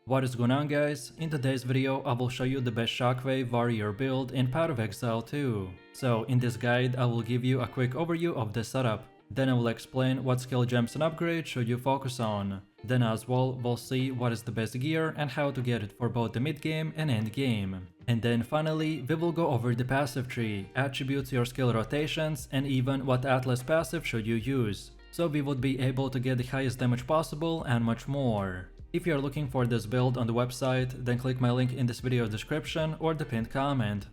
What is going on, guys? In today's video I will show you the best Shockwave warrior build in Path of Exile 2. So in this guide I will give you a quick overview of the setup. Then I will explain what skill gems and upgrades should you focus on. Then as well we'll see what is the best gear and how to get it for both the mid game and end game. And then finally we will go over the passive tree, attributes, your skill rotations, and even what Atlas passive should you use. So we would be able to get the highest damage possible and much more. If you are looking for this build on the website, then click my link in this video description or the pinned comment.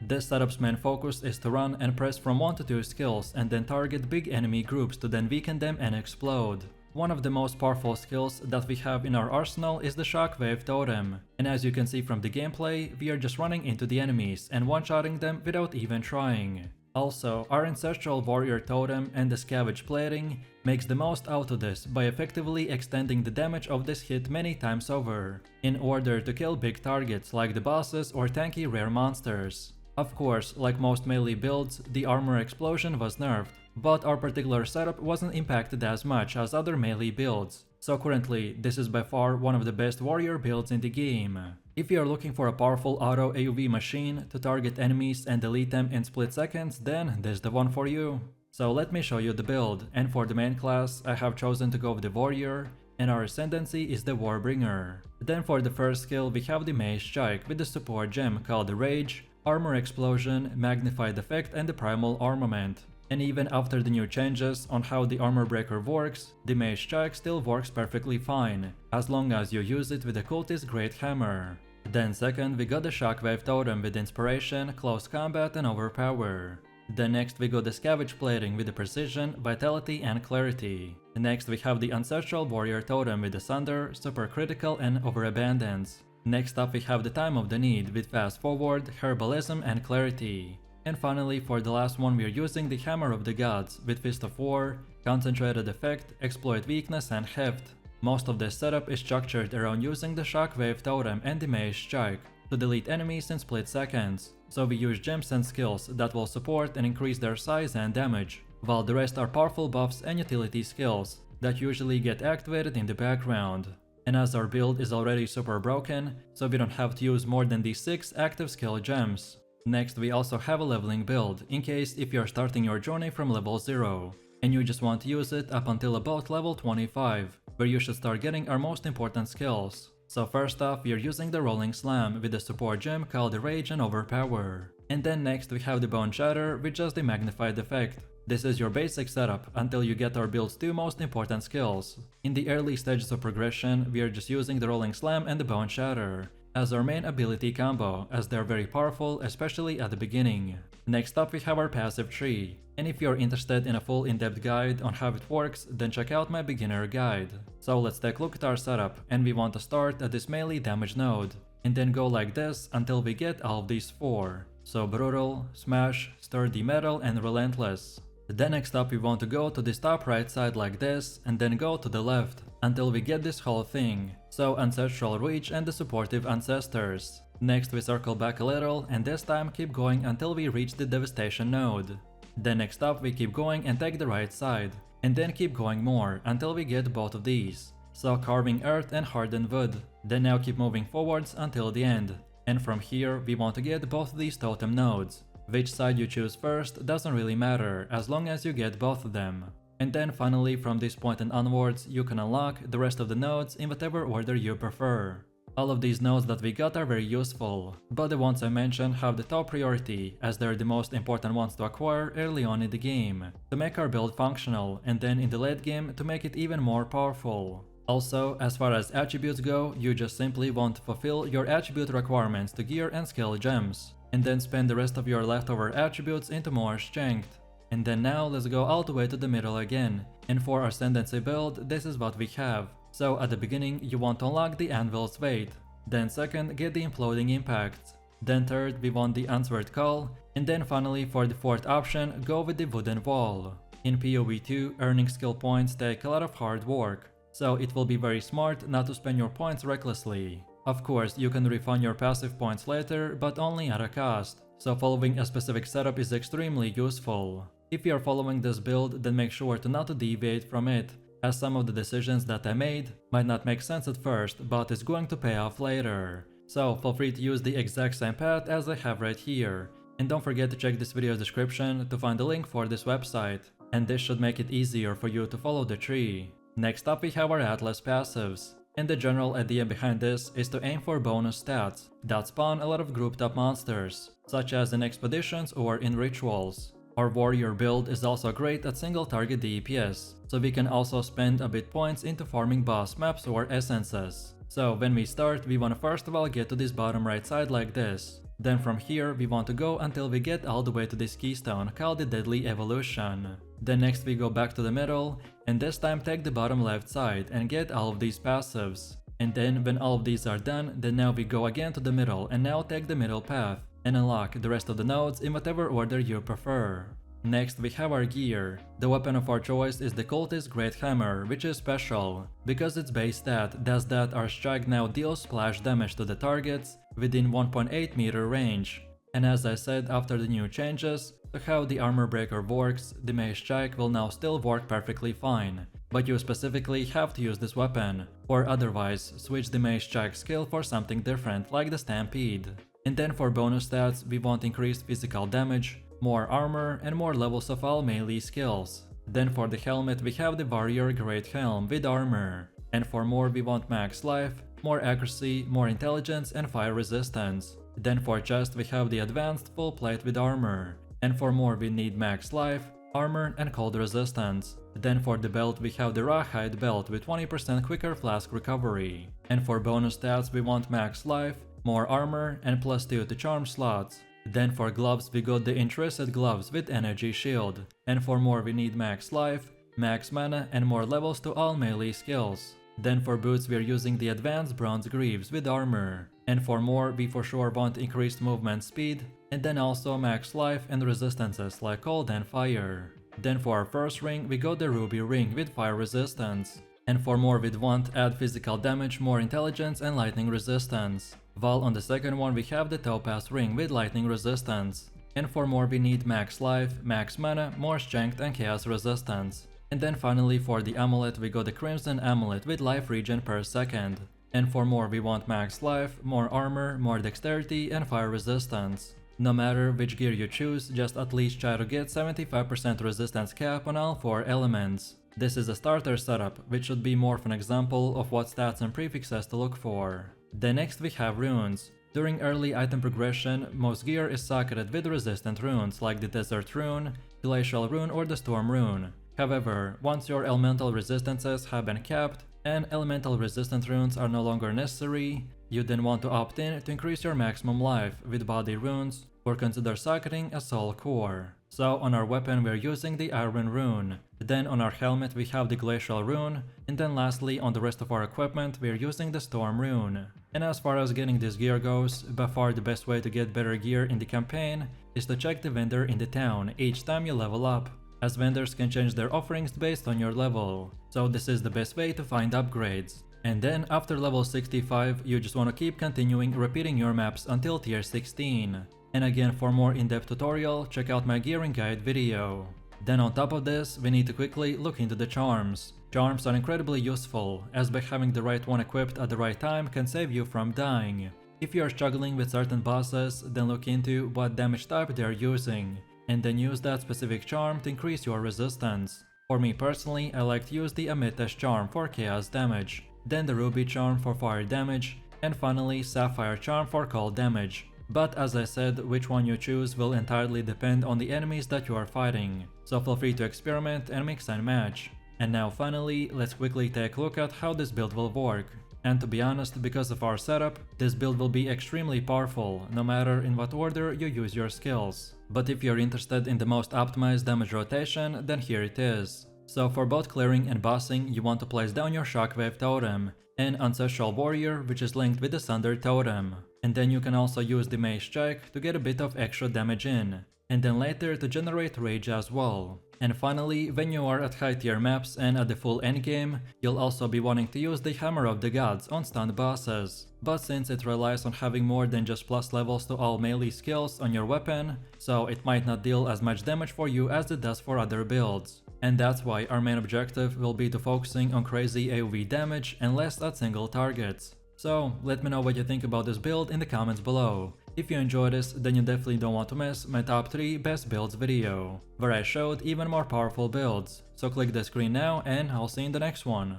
This setup's main focus is to run and press from 1 to 2 skills and then target big enemy groups to then weaken them and explode. One of the most powerful skills that we have in our arsenal is the Shockwave Totem, and as you can see from the gameplay, we are just running into the enemies and one-shotting them without even trying. Also, our Ancestral Warrior Totem and the Scavenge Plating makes the most out of this by effectively extending the damage of this hit many times over, in order to kill big targets like the bosses or tanky rare monsters. Of course, like most melee builds, the armor explosion was nerfed, but our particular setup wasn't impacted as much as other melee builds, so currently this is by far one of the best warrior builds in the game. If you are looking for a powerful auto AOE machine to target enemies and delete them in split seconds, then this is the one for you. So let me show you the build, and for the main class I have chosen to go with the warrior, and our ascendancy is the warbringer. Then for the first skill we have the mage strike with the support gem called the rage, armor explosion, magnified effect, and the primal armament. And even after the new changes on how the armor breaker works, the mage strike still works perfectly fine, as long as you use it with the cultist great hammer. Then second we got the Shockwave Totem with inspiration, close combat, and overpower. Then next we got the Scavenge Plating with the precision, vitality, and clarity. Next we have the Ancestral Warrior Totem with the sunder, super critical, and overabundance. Next up we have the Time of the Need with fast forward, herbalism, and clarity. And finally, for the last one we are using the Hammer of the Gods with Fist of War, concentrated effect, exploit weakness, and heft. Most of this setup is structured around using the Shockwave Totem and the Mage Strike to delete enemies in split seconds, so we use gems and skills that will support and increase their size and damage, while the rest are powerful buffs and utility skills that usually get activated in the background. And as our build is already super broken, so we don't have to use more than these 6 active skill gems. Next we also have a leveling build, in case if you're starting your journey from level 0, and you just want to use it up until about level 25, where you should start getting our most important skills. So first off we are using the Rolling Slam with the support gem called the Rage and Overpower. And then next we have the Bone Shatter with just the magnified effect. This is your basic setup until you get our build's 2 most important skills. In the early stages of progression we are just using the Rolling Slam and the Bone Shatter as our main ability combo, as they are very powerful, especially at the beginning. Next up we have our passive tree, and if you are interested in a full in-depth guide on how it works, then check out my beginner guide. So let's take a look at our setup, and we want to start at this melee damage node, and then go like this until we get all of these 4. So brutal, smash, sturdy metal, and relentless. Then next up we want to go to this top right side like this, and then go to the left until we get this whole thing, so Ancestral Reach and the supportive ancestors. Next we circle back a little, and this time keep going until we reach the devastation node. Then next up we keep going and take the right side, and then keep going more until we get both of these, so carving earth and hardened wood. Then now keep moving forwards until the end, and from here we want to get both of these totem nodes. Which side you choose first doesn't really matter as long as you get both of them. And then finally from this point and onwards you can unlock the rest of the nodes in whatever order you prefer. All of these nodes that we got are very useful, but the ones I mentioned have the top priority as they're the most important ones to acquire early on in the game, to make our build functional, and then in the late game to make it even more powerful. Also, as far as attributes go, you just simply want to fulfill your attribute requirements to gear and skill gems, and then spend the rest of your leftover attributes into more strength. And then now let's go all the way to the middle again, and for our ascendancy build this is what we have. So at the beginning you want to unlock the Anvil's Weight, then second get the Imploding Impacts, then third we want the Answered Call, and then finally for the fourth option go with the Wooden Wall. In PoE 2 earning skill points take a lot of hard work, so it will be very smart not to spend your points recklessly. Of course you can refund your passive points later, but only at a cost, so following a specific setup is extremely useful. If you are following this build, then make sure to not to deviate from it, as some of the decisions that I made might not make sense at first, but is going to pay off later. So feel free to use the exact same path as I have right here. And don't forget to check this video's description to find the link for this website, and this should make it easier for you to follow the tree. Next up we have our Atlas passives, and the general idea behind this is to aim for bonus stats that spawn a lot of grouped up monsters, such as in expeditions or in rituals. Our warrior build is also great at single target DPS, so we can also spend a bit points into farming boss maps or essences. So when we start, we want to first of all get to this bottom right side like this. Then from here we want to go until we get all the way to this keystone called the Deadly Evolution. Then next we go back to the middle, and this time take the bottom left side and get all of these passives. And then when all of these are done, then now we go again to the middle and now take the middle path and unlock the rest of the nodes in whatever order you prefer. Next we have our gear. The weapon of our choice is the Cultist Great Hammer, which is special because its base stat does that our strike now deals splash damage to the targets within 1.8 meter range. And as I said, after the new changes to how the armor breaker works, the mace strike will now still work perfectly fine, but you specifically have to use this weapon, or otherwise switch the mace strike skill for something different like the Stampede. And then for bonus stats we want increased physical damage, more armor, and more levels of all melee skills. Then for the helmet we have the Warrior Great Helm with armor. And for more we want max life, more accuracy, more intelligence, and fire resistance. Then for chest we have the advanced full plate with armor. And for more we need max life, armor, and cold resistance. Then for the belt we have the Rawhide belt with 20% quicker flask recovery. And for bonus stats we want max life, more armor, and +2 to charm slots. Then for gloves we got the Interested gloves with energy shield. And for more we need max life, max mana, and more levels to all melee skills. Then for boots we are using the advanced bronze greaves with armor. And for more we for sure want increased movement speed, and then also max life and resistances like cold and fire. Then for our first ring we got the ruby ring with fire resistance. And for more we'd want add physical damage, more intelligence, and lightning resistance. While on the second one we have the topaz ring with lightning resistance. And for more we need max life, max mana, more strength, and chaos resistance. And then finally for the amulet we got the crimson amulet with life regen per second. And for more we want max life, more armor, more dexterity, and fire resistance. No matter which gear you choose, just at least try to get 75% resistance cap on all 4 elements. This is a starter setup, which should be more of an example of what stats and prefixes to look for. Then next we have runes. During early item progression, most gear is socketed with resistant runes like the Desert Rune, Glacial Rune, or the Storm Rune. However, once your elemental resistances have been capped and elemental resistant runes are no longer necessary, you then want to opt in to increase your maximum life with body runes or consider socketing a soul core. So on our weapon we're using the Iron Rune, then on our helmet we have the Glacial Rune, and then lastly on the rest of our equipment we're using the Storm Rune. And as far as getting this gear goes, by far the best way to get better gear in the campaign is to check the vendor in the town each time you level up, as vendors can change their offerings based on your level. So this is the best way to find upgrades. And then after level 65 you just want to keep continuing repeating your maps until tier 16. And again, for more in-depth tutorial, check out my gearing guide video. Then on top of this, we need to quickly look into the charms. Charms are incredibly useful, as by having the right one equipped at the right time can save you from dying. If you are struggling with certain bosses, then look into what damage type they are using, and then use that specific charm to increase your resistance. For me personally, I like to use the Amethyst charm for chaos damage, then the Ruby charm for fire damage, and finally Sapphire charm for cold damage. But as I said, which one you choose will entirely depend on the enemies that you are fighting, so feel free to experiment and mix and match. And now finally, let's quickly take a look at how this build will work. And to be honest, because of our setup, this build will be extremely powerful, no matter in what order you use your skills. But if you're interested in the most optimized damage rotation, then here it is. So for both clearing and bossing, you want to place down your Shockwave Totem, and Ancestral Warrior, which is linked with the Sunder Totem. And then you can also use the Mace Strike to get a bit of extra damage in, and then later to generate Rage as well. And finally, when you are at high tier maps and at the full endgame, you'll also be wanting to use the Hammer of the Gods on stunned bosses. But since it relies on having more than just plus levels to all melee skills on your weapon, so it might not deal as much damage for you as it does for other builds. And that's why our main objective will be to focusing on crazy AOE damage and less at single targets. So let me know what you think about this build in the comments below. If you enjoyed this, then you definitely don't want to miss my top 3 best builds video, where I showed even more powerful builds. So click the screen now and I'll see you in the next one.